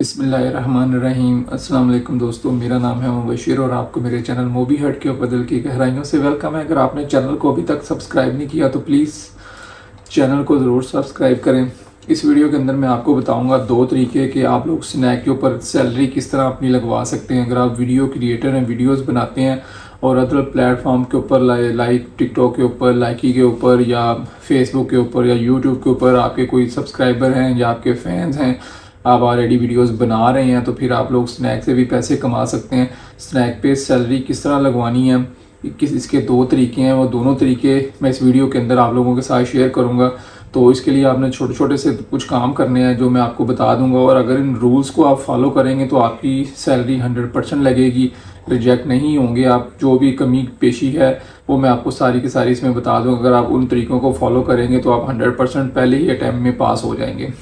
बिस्मिल्लाहिर्रहमानिर्रहीम। अस्सलाम वालेकुम दोस्तों, मेरा नाम है मुबशिर और आपको मेरे चैनल मोबी हट के ऊपर दिल की गहराइयों से वेलकम है। अगर आपने चैनल को अभी तक सब्सक्राइब नहीं किया तो प्लीज़ चैनल को ज़रूर सब्सक्राइब करें। इस वीडियो के अंदर मैं आपको बताऊंगा दो तरीके कि आप लोग स्नैक के ऊपर सैलरी किस तरह अपनी लगवा सकते हैं। अगर आप वीडियो क्रिएटर हैं, वीडियोज़ बनाते हैं और अदर प्लेटफॉर्म के ऊपर लाइक टिकटॉक के ऊपर, लाइकी के ऊपर या फेसबुक के ऊपर या यूट्यूब के ऊपर आपके कोई सब्सक्राइबर हैं या आपके फैंस हैं, आप ऑलरेडी वीडियोस बना रहे हैं, तो फिर आप लोग स्नैक से भी पैसे कमा सकते हैं। स्नैक पे सैलरी किस तरह लगवानी है, इसके दो तरीके हैं, वो दोनों तरीके मैं इस वीडियो के अंदर आप लोगों के साथ शेयर करूंगा। तो इसके लिए आपने छोटे छोटे से कुछ काम करने हैं जो मैं आपको बता दूंगा, और अगर इन रूल्स को आप फॉलो करेंगे तो आपकी सैलरी 100% लगेगी, रिजेक्ट नहीं होंगे आप। जो भी कमी पेशी है वो मैं आपको सारी की सारी इसमें बता दूँगा। अगर आप उन तरीक़ों को फॉलो करेंगे तो आप 100% पहले ही अटैम्प्ट में पास हो जाएंगे।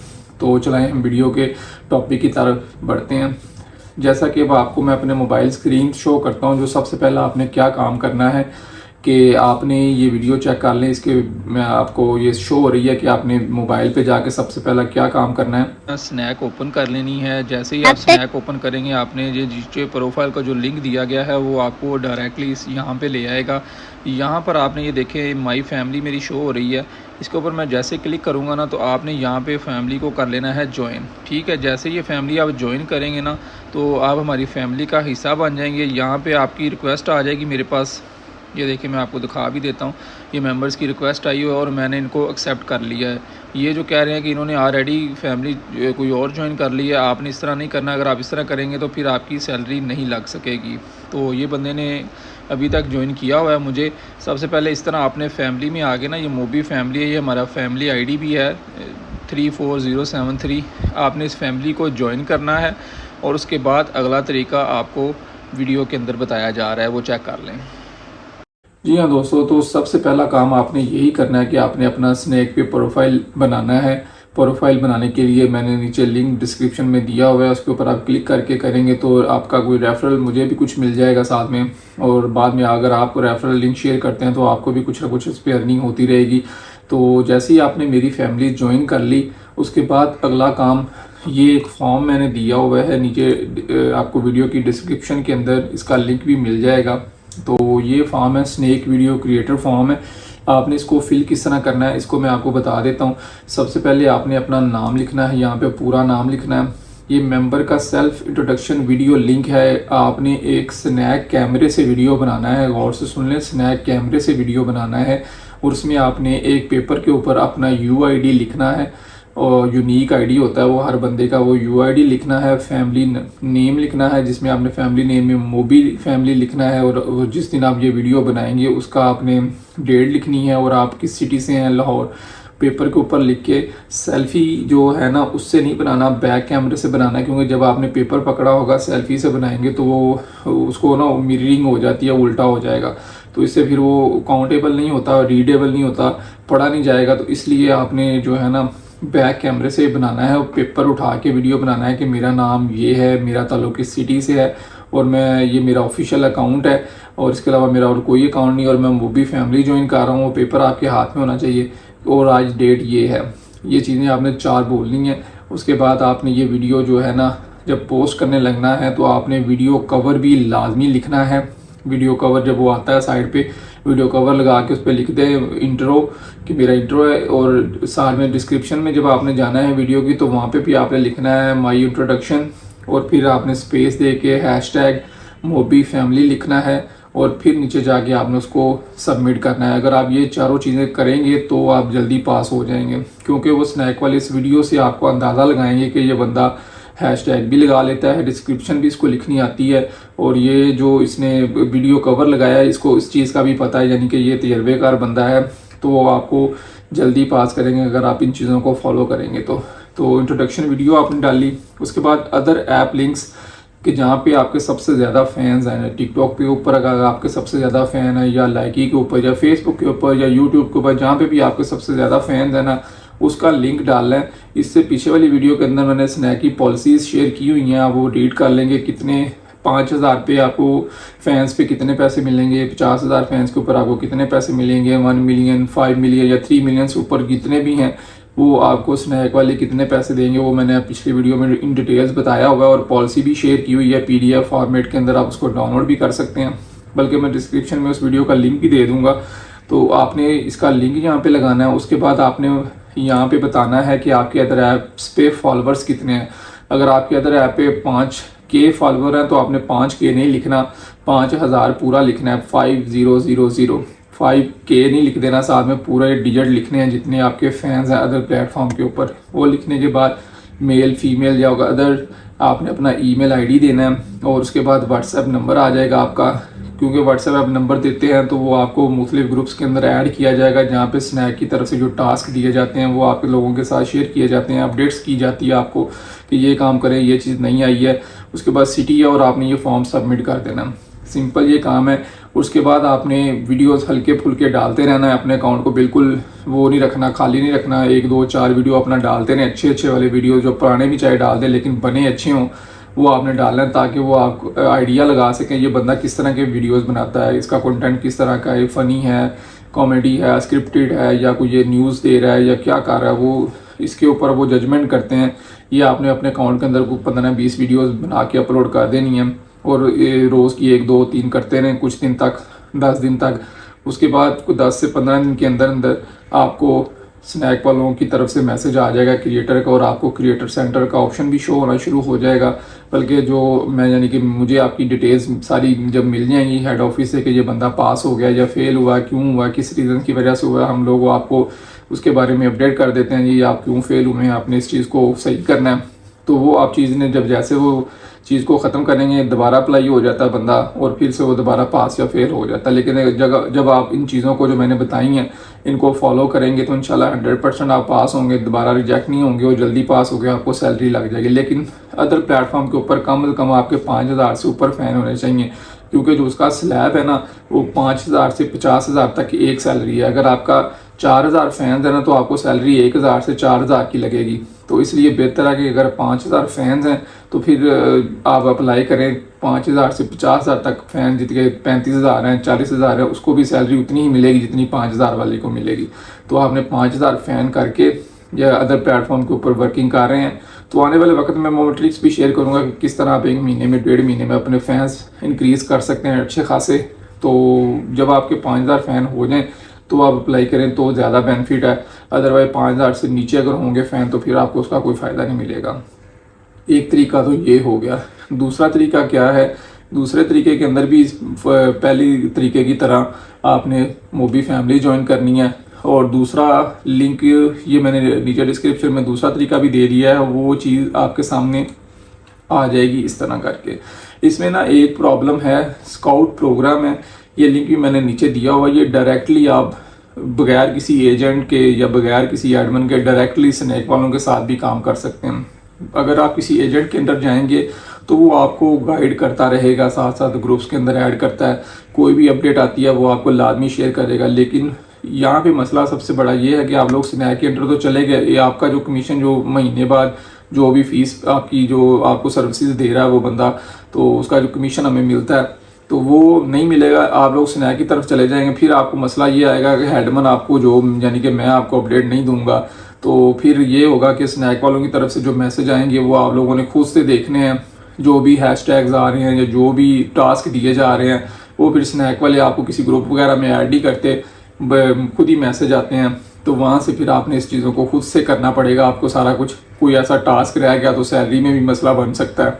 तो चलाएं हम वीडियो के टॉपिक की तरफ बढ़ते हैं। जैसा कि अब आपको मैं अपने मोबाइल स्क्रीन शो करता हूं, जो सबसे पहला आपने क्या काम करना है कि आपने ये वीडियो चेक कर लें। इसके मैं आपको ये शो हो रही है कि आपने मोबाइल पे जाके सबसे पहला क्या काम करना है, स्नैक ओपन कर लेनी है। जैसे ही आप स्नैक ओपन करेंगे, आपने ये जिसके प्रोफाइल का जो लिंक दिया गया है वो आपको डायरेक्टली इस यहाँ पे ले आएगा। यहाँ पर आपने ये देखें माई फैमिली मेरी शो हो रही है, इसके ऊपर मैं जैसे क्लिक करूँगा ना तो आपने यहाँ पे फैमिली को कर लेना है ज्वाइन। ठीक है, जैसे ये फैमिली आप ज्वाइन करेंगे ना तो आप हमारी फैमिली का हिस्सा बन जाएंगे। यहाँ पे आपकी रिक्वेस्ट आ जाएगी मेरे पास, ये देखिए मैं आपको दिखा भी देता हूँ। ये मेंबर्स की रिक्वेस्ट आई है और मैंने इनको एक्सेप्ट कर लिया है। ये जो कह रहे हैं कि इन्होंने ऑलरेडी फैमिली कोई और ज्वाइन कर ली है, आपने इस तरह नहीं करना। अगर आप इस तरह करेंगे तो फिर आपकी सैलरी नहीं लग सकेगी। तो ये बंदे ने अभी तक ज्वाइन किया हुआ है मुझे। सबसे पहले इस तरह आपने फैमिली में आगे ना, ये मोबी फैमिली है, ये हमारा फैमिली आईडी भी है 34073। आपने इस फैमिली को ज्वाइन करना है और उसके बाद अगला तरीका आपको वीडियो के अंदर बताया जा रहा है, वो चेक कर लें। जी हाँ दोस्तों, तो सबसे पहला काम आपने यही करना है कि आपने अपना स्नैक पे प्रोफाइल बनाना है। प्रोफाइल बनाने के लिए मैंने नीचे लिंक डिस्क्रिप्शन में दिया हुआ है, उसके ऊपर आप क्लिक करके करेंगे तो आपका कोई रेफरल मुझे भी कुछ मिल जाएगा साथ में, और बाद में अगर आप रेफरल लिंक शेयर करते हैं तो आपको भी कुछ ना कुछ इस पर अर्निंग होती रहेगी। तो जैसे ही आपने मेरी फैमिली ज्वाइन कर ली, उसके बाद अगला काम, ये एक फॉर्म मैंने दिया हुआ है नीचे, आपको वीडियो की डिस्क्रिप्शन के अंदर इसका लिंक भी मिल जाएगा। तो ये फॉर्म है, स्नैक वीडियो क्रिएटर फॉर्म है। आपने इसको फिल किस तरह करना है इसको मैं आपको बता देता हूँ। सबसे पहले आपने अपना नाम लिखना है, यहाँ पे पूरा नाम लिखना है। ये मेंबर का सेल्फ इंट्रोडक्शन वीडियो लिंक है। आपने एक स्नैक कैमरे से वीडियो बनाना है, गौर से सुन लें, स्नैक कैमरे से वीडियो बनाना है। और उसमें आपने एक पेपर के ऊपर अपना UID लिखना है, और यूनिक आईडी होता है वो हर बंदे का, वो UID लिखना है। फैमिली नेम लिखना है, जिसमें आपने फैमिली नेम में मोबी फैमिली लिखना है, और जिस दिन आप ये वीडियो बनाएंगे उसका आपने डेट लिखनी है, और आप किस सिटी से हैं, लाहौर। पेपर के ऊपर लिख के सेल्फी जो है ना उससे नहीं बनाना, बैक कैमरे से बनाना है, क्योंकि जब आपने पेपर पकड़ा होगा सेल्फी से बनाएंगे तो वो उसको ना मिररिंग हो जाती है, उल्टा हो जाएगा, तो इससे फिर वो काउंटेबल नहीं होता, रीडेबल नहीं होता, पढ़ा नहीं जाएगा। तो इसलिए आपने जो है ना बैक कैमरे से बनाना है, और पेपर उठा के वीडियो बनाना है कि मेरा नाम ये है, मेरा ताल्लुक इस सिटी से है, और मैं ये मेरा ऑफिशियल अकाउंट है, और इसके अलावा मेरा और कोई अकाउंट नहीं, और मैं मोबी फैमिली ज्वाइन कर रहा हूँ। वो पेपर आपके हाथ में होना चाहिए, और आज डेट ये है। ये चीज़ें आपने 4 बोलनी है। उसके बाद आपने ये वीडियो जो है ना जब पोस्ट करने लगना है तो आपने वीडियो कवर भी लाजमी लिखना है। वीडियो कवर जब वो आता है साइड पे, वीडियो कवर लगा के उस पर लिख दे इंट्रो कि मेरा इंट्रो है, और साथ में डिस्क्रिप्शन में जब आपने जाना है वीडियो की तो वहाँ पे भी आपने लिखना है माई इंट्रोडक्शन, और फिर आपने स्पेस दे के हैशटैग मोबी फैमिली लिखना है, और फिर नीचे जाके आपने उसको सबमिट करना है। अगर आप ये चारों चीज़ें करेंगे तो आप जल्दी पास हो जाएंगे, क्योंकि वो स्नैक वाले इस वीडियो से आपको अंदाज़ा लगाएंगे कि ये बंदा हैशटैग भी लगा लेता है, डिस्क्रिप्शन भी इसको लिखनी आती है, और ये जो इसने वीडियो कवर लगाया है इसको इस चीज़ का भी पता है, यानी कि ये तजर्बेकार बंदा है। तो वो आपको जल्दी पास करेंगे अगर आप इन चीज़ों को फॉलो करेंगे तो इंट्रोडक्शन वीडियो आपने डाली। उसके बाद अदर ऐप लिंक्स कि जहाँ पे आपके सबसे ज़्यादा फैंस हैं, टिकटॉक के ऊपर अगर आपके सबसे ज़्यादा फ़ैन है, या लाइकी के ऊपर, या फेसबुक के ऊपर, या यूट्यूब के ऊपर, जहाँ पे भी आपके सबसे ज़्यादा फैंस है ना, उसका लिंक डालना है। इससे पीछे वाली वीडियो के अंदर मैंने स्नैक की पॉलिसीज़ शेयर की हुई हैं, आप वो रीड कर लेंगे। कितने 5000 पे आपको फैंस पे कितने पैसे मिलेंगे, 50,000 फैंस के ऊपर आपको कितने पैसे मिलेंगे, 1 मिलियन, 5 मिलियन या 3 मिलियन से ऊपर जितने भी हैं वो आपको स्नैक वाले कितने पैसे देंगे वो मैंने पिछली वीडियो में इन डिटेल्स बताया होगा, और पॉलिसी भी शेयर की हुई है PDF फॉर्मेट के अंदर, आप उसको डाउनलोड भी कर सकते हैं। बल्कि मैं डिस्क्रिप्शन में उस वीडियो का लिंक भी दे दूँगा। तो आपने इसका लिंक यहाँ पे लगाना है। उसके बाद आपने यहाँ पे बताना है कि आपके अदर ऐप्स पे फॉलोअर्स कितने हैं। अगर आपके अदर ऐप पे 5K फॉलोअर हैं तो आपने 5K नहीं लिखना, 5000 पूरा लिखना है। 5000 5K नहीं लिख देना, साथ में पूरे डिजिट लिखने हैं जितने आपके फैंस हैं अदर प्लेटफॉर्म के ऊपर। वो लिखने के बाद मेल फीमेल या अदर आपने अपना ईमेल आईडी देना है, और उसके बाद व्हाट्सएप नंबर आ जाएगा आपका। क्योंकि व्हाट्सएप आप नंबर देते हैं तो वो आपको मुख्तलिफ ग्रुप्स के अंदर ऐड किया जाएगा, जहाँ पे स्नैक की तरफ से जो टास्क दिए जाते हैं वो आपके लोगों के साथ शेयर किए जाते हैं, अपडेट्स की जाती है आपको कि ये काम करें, ये चीज़ नहीं आई है। उसके बाद सिटी है और आपने ये फॉर्म सबमिट कर देना। सिंपल ये काम है। उसके बाद आपने वीडियोस हल्के फुल्के डालते रहना है, अपने अकाउंट को बिल्कुल वो नहीं रखना, खाली नहीं रखना। 1 2 4 वीडियो अपना डालते रहें, अच्छे अच्छे वाले वीडियो, जो पुराने भी चाहे डाल दें लेकिन बने अच्छे हों, वो आपने डालना है, ताकि वो आप आइडिया लगा सकें ये बंदा किस तरह के वीडियोस बनाता है, इसका कंटेंट किस तरह का है, फ़नी है, कॉमेडी है, स्क्रिप्टेड है, या कोई ये न्यूज़ दे रहा है या क्या कर रहा है, वो इसके ऊपर वो जजमेंट करते हैं। ये आपने अपने अकाउंट के अंदर 15-20 वीडियोस बना के अपलोड कर देनी है, और ये रोज़ की 1 2 3 करते रहें कुछ दिन तक, 10 दिन तक। उसके बाद 10 से 15 दिन के अंदर अंदर आपको स्नैक वालों की तरफ से मैसेज आ जाएगा क्रिएटर का, और आपको क्रिएटर सेंटर का ऑप्शन भी शो होना शुरू हो जाएगा। बल्कि जो मैं यानी कि मुझे आपकी डिटेल्स सारी जब मिल जाएंगी हेड ऑफिस से कि ये बंदा पास हो गया या फेल हुआ, क्यों हुआ, किस रीज़न की वजह से हुआ, हम लोग आपको उसके बारे में अपडेट कर देते हैं, जी आप क्यों फेल हुए हैं, आपने इस चीज़ को सही करना है। तो वो आप चीज़ ने जब जैसे वो चीज़ को ख़त्म करेंगे, दोबारा अप्लाई हो जाता है बंदा, और फिर से वो दोबारा पास या फेल हो जाता है। लेकिन जब आप इन चीज़ों को जो मैंने बताई हैं इनको फॉलो करेंगे तो इंशाल्लाह 100% आप पास होंगे, दोबारा रिजेक्ट नहीं होंगे और जल्दी पास हो गए, आपको सैलरी लग जाएगी। लेकिन अदर प्लेटफॉर्म के ऊपर कम से कम आपके 5000 से ऊपर फ़ैन होने चाहिए, क्योंकि जो उसका स्लैब है ना वो 5000 से 50,000 तक की एक सैलरी है। अगर आपका 4000 फैंस है ना तो आपको सैलरी 1000 से 4000 की लगेगी। तो इसलिए बेहतर है कि अगर 5000 फैंस हैं तो फिर आप अप्लाई करें। 5000 से 50,000 तक फैन जितने 35,000 हैं, 40,000 है, उसको भी सैलरी उतनी ही मिलेगी जितनी 5000 वाले को मिलेगी। तो आपने 5000 फैन करके या अदर प्लेटफॉर्म के ऊपर वर्किंग कर रहे हैं तो आने वाले वक्त में मैं ट्रिक्स भी शेयर करूंगा कि किस तरह आप 1 महीने में 1.5 महीने में अपने फैंस इंक्रीज़ कर सकते हैं अच्छे खासे। तो जब आपके 5000 फ़ैन हो जाएं तो आप अप्लाई करें तो ज़्यादा बेनिफिट है। अदरवाइज 5000 से नीचे अगर होंगे फ़ैन तो फिर आपको उसका कोई फ़ायदा नहीं मिलेगा। एक तरीका तो ये हो गया। दूसरा तरीका क्या है, दूसरे तरीके के अंदर भी पहली तरीके की तरह आपने मोबी फैमिली ज्वाइन करनी है, और दूसरा लिंक ये मैंने नीचे डिस्क्रिप्शन में दूसरा तरीका भी दे दिया है, वो चीज़ आपके सामने आ जाएगी इस तरह करके। इसमें ना एक प्रॉब्लम है, स्काउट प्रोग्राम है, ये लिंक भी मैंने नीचे दिया हुआ। ये डायरेक्टली आप बगैर किसी एजेंट के या बगैर किसी एडमिन के डायरेक्टली स्नैक वालों के साथ भी काम कर सकते हैं। अगर आप किसी एजेंट के अंदर जाएंगे तो वो आपको गाइड करता रहेगा, साथ साथ ग्रुप्स के अंदर ऐड करता है, कोई भी अपडेट आती है वो आपको लाजमी शेयर करेगा। लेकिन यहाँ पे मसला सबसे बड़ा ये है कि आप लोग स्नैक के अंदर तो चले गए, ये आपका जो कमीशन जो महीने बाद जो भी फीस आपकी जो आपको सर्विसेज दे रहा है वो बंदा, तो उसका जो कमीशन हमें मिलता है तो वो नहीं मिलेगा। आप लोग स्नैक की तरफ चले जाएंगे, फिर आपको मसला ये आएगा कि हेडमैन आपको जो यानी कि मैं आपको अपडेट नहीं दूंगा, तो फिर ये होगा कि स्नैक वालों की तरफ से जो मैसेज आएंगे वो आप लोगों ने खुद से देखने हैं। जो भी हैशटैग्स आ रहे हैं या जो भी टास्क दिए जा रहे हैं वो फिर स्नैक वाले आपको किसी ग्रुप वगैरह में ऐड ही करते, खुद ही मैसेज आते हैं। तो वहाँ से फिर आपने इस चीज़ों को खुद से करना पड़ेगा आपको सारा कुछ। कोई ऐसा टास्क रह गया तो सैलरी में भी मसला बन सकता है,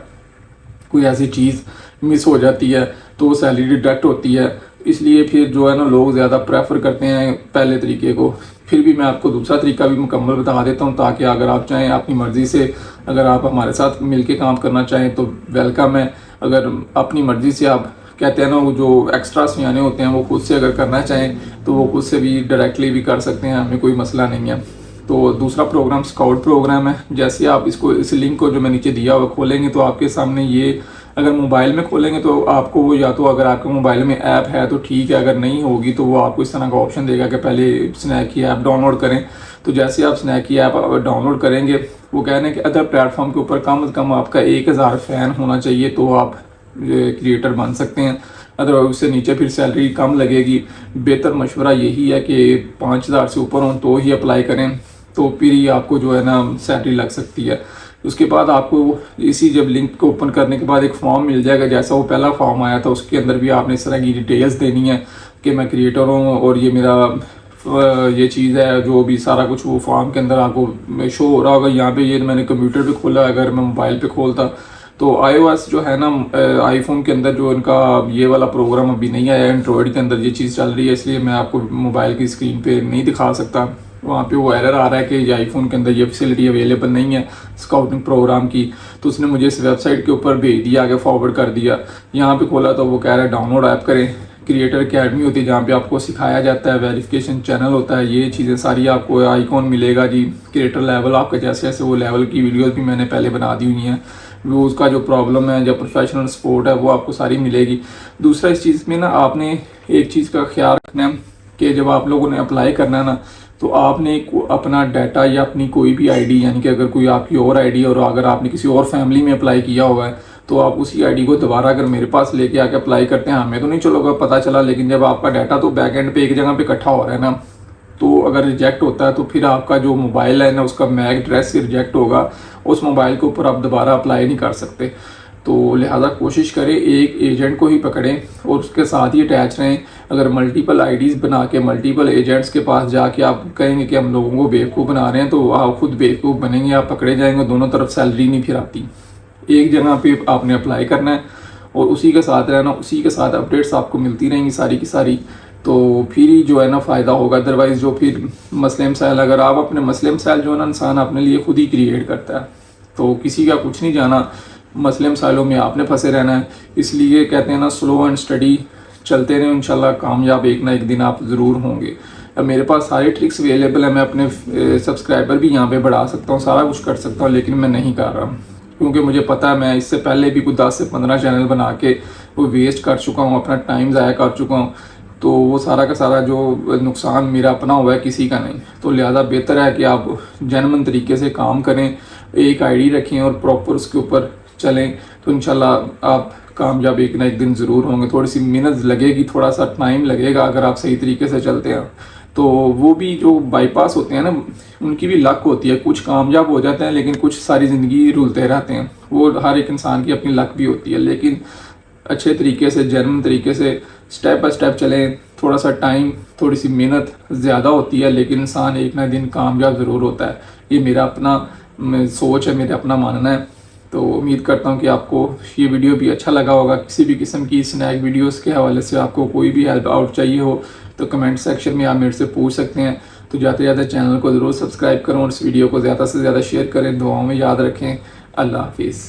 कोई ऐसी चीज़ मिस हो जाती है तो वो सैलरी डिडक्ट होती है। इसलिए फिर जो है ना लोग ज़्यादा प्रेफर करते हैं पहले तरीके को। फिर भी मैं आपको दूसरा तरीका भी मुकम्मल बता देता हूँ, ताकि अगर आप चाहें अपनी मर्ज़ी से अगर आप हमारे साथ मिलके काम करना चाहें तो वेलकम है। अगर अपनी मर्ज़ी से आप कहते हैं ना वो जो एक्स्ट्रा सियाने होते हैं वो खुद से अगर करना चाहें तो वो खुद से भी डायरेक्टली भी कर सकते हैं, हमें कोई मसला नहीं है। तो दूसरा प्रोग्राम स्काउट प्रोग्राम है। जैसे आप इसको इस लिंक को जो मैं नीचे दिया हुआ खोलेंगे तो आपके सामने ये, अगर मोबाइल में खोलेंगे तो आपको वो, या तो अगर आपके मोबाइल में ऐप है तो ठीक है, अगर नहीं होगी तो वो आपको इस तरह का ऑप्शन देगा कि पहले स्नैक की ऐप डाउनलोड करें। तो जैसे आप स्नैक की ऐप डाउनलोड करेंगे वो कह रहे हैं कि अदर प्लेटफॉर्म के ऊपर कम से कम आपका 1000 फ़ैन होना चाहिए तो आप क्रिएटर बन सकते हैं, अदरवाइज उससे नीचे फिर सैलरी कम लगेगी। बेहतर मशवरा यही है कि 5000 से ऊपर हों तो ही अप्लाई करें। तो फिर ही आपको जो है ना सैलरी लग सकती है। उसके बाद आपको इसी जब लिंक को ओपन करने के बाद एक फॉर्म मिल जाएगा, जैसा वो पहला फॉर्म आया था उसके अंदर भी आपने इस तरह की डिटेल्स देनी है कि मैं क्रिएटर हूँ और ये मेरा ये चीज़ है, जो भी सारा कुछ वो फॉर्म के अंदर आपको शो हो रहा होगा। यहाँ पे ये मैंने कंप्यूटर पे खोला, अगर मैं मोबाइल पे खोलता तो iOS जो है ना आईफोन के अंदर जो इनका ये वाला प्रोग्राम अभी नहीं आया, एंड्रॉयड के अंदर ये चीज़ चल रही है, इसलिए मैं आपको मोबाइल की स्क्रीन पे नहीं दिखा सकता। वहाँ पे वो एरर आ रहा है कि ये आईफोन के अंदर ये फैसिलिटी अवेलेबल नहीं है स्काउटिंग प्रोग्राम की। तो उसने मुझे इस वेबसाइट के ऊपर भेज दिया, आगे फॉरवर्ड कर दिया। यहाँ पे खोला तो वो कह रहा है डाउनलोड ऐप करें। क्रिएटर अकेडमी होती है जहाँ पे आपको सिखाया जाता है, वेरिफिकेशन चैनल होता है, ये चीज़ें सारी आपको आइकॉन मिलेगा जी। क्रिएटर लेवल आपका जैसे जैसे वो लेवल की वीडियोस भी मैंने पहले बना दी हुई हैं, वो उसका जो प्रॉब्लम है, जो प्रोफेशनल सपोर्ट है, वो आपको सारी मिलेगी। दूसरा इस चीज़ में ना आपने एक चीज़ का ख्याल रखना है कि जब आप लोगों ने अप्लाई करना है ना, तो आपने अपना डाटा या अपनी कोई भी आईडी, यानी कि अगर कोई आपकी और आईडी और अगर आपने किसी और फैमिली में अप्लाई किया हुआ है तो आप उसी आईडी को दोबारा अगर मेरे पास लेके आके अप्लाई करते हैं, हमें तो नहीं चलो पता चला, लेकिन जब आपका डाटा तो बैक एंड पे एक जगह पे इकट्ठा हो रहा है ना, तो अगर रिजेक्ट होता है तो फिर आपका जो मोबाइल है ना उसका मैक एड्रेस रिजेक्ट होगा, उस मोबाइल के ऊपर आप दोबारा अप्लाई नहीं कर सकते। तो लिहाजा कोशिश करें एक एजेंट को ही पकड़ें और उसके साथ ही अटैच रहें। अगर मल्टीपल आईडीज़ बना के मल्टीपल एजेंट्स के पास जाके आप कहेंगे कि हम लोगों को बेवकूफ़ बना रहे हैं, तो आप खुद बेवकूफ़ बनेंगे, आप पकड़े जाएंगे, दोनों तरफ सैलरी नहीं फिर आती। एक जगह पे आपने अप्लाई करना है और उसी के साथ रहना, उसी के साथ अपडेट्स आपको मिलती रहेंगी सारी की सारी, तो फिर ही जो है ना फ़ायदा होगा। अदरवाइज़ जो फिर मसले मसाइल, अगर आप अपने मसले मसाइल जो है ना इंसान अपने लिए खुद ही क्रिएट करता है, तो किसी का कुछ नहीं जाना, मसले मसाइलों में आपने फंसे रहना है। इसलिए कहते हैं ना स्लो एंड स्टडी चलते रहें, इंशाल्लाह कामयाब एक ना एक दिन आप ज़रूर होंगे। अब मेरे पास सारे ट्रिक्स अवेलेबल है, मैं अपने सब्सक्राइबर भी यहाँ पे बढ़ा सकता हूँ, सारा कुछ कर सकता हूँ, लेकिन मैं नहीं कर रहा क्योंकि मुझे पता है मैं इससे पहले भी कुछ 10 से 15 चैनल बना के वो वेस्ट कर चुका हूँ, अपना टाइम ज़ाया कर चुका हूँ। तो वो सारा का सारा जो नुकसान मेरा अपना हुआ है, किसी का नहीं। तो लिहाजा बेहतर है कि आप जेन्युइन तरीके से काम करें, एक आईडी रखें और प्रॉपर उसके ऊपर चलें, तो इंशाल्लाह आप कामयाब एक ना एक दिन ज़रूर होंगे। थोड़ी सी मेहनत लगेगी, थोड़ा सा टाइम लगेगा, अगर आप सही तरीके से चलते हैं। तो वो भी जो बाईपास होते हैं ना, उनकी भी लक होती है, कुछ कामयाब हो जाते हैं लेकिन कुछ सारी ज़िंदगी रुलते रहते हैं। वो हर एक इंसान की अपनी लक भी होती है, लेकिन अच्छे तरीके से जेन्युइन तरीके से स्टेप बाय स्टेप चलें। थोड़ा सा टाइम, थोड़ी सी मेहनत ज़्यादा होती है, लेकिन इंसान एक ना दिन कामयाब ज़रूर होता है। ये मेरा अपना सोच है, मेरा अपना मानना है। तो उम्मीद करता हूँ कि आपको ये वीडियो भी अच्छा लगा होगा। किसी भी किस्म की स्नैक वीडियोस के हवाले से आपको कोई भी हेल्प आउट चाहिए हो तो कमेंट सेक्शन में आप मेरे से पूछ सकते हैं। तो जाते जाते चैनल को ज़रूर सब्सक्राइब करें और इस वीडियो को ज़्यादा से ज़्यादा शेयर करें। दुआओं में याद रखें। अल्लाह हाफिज़।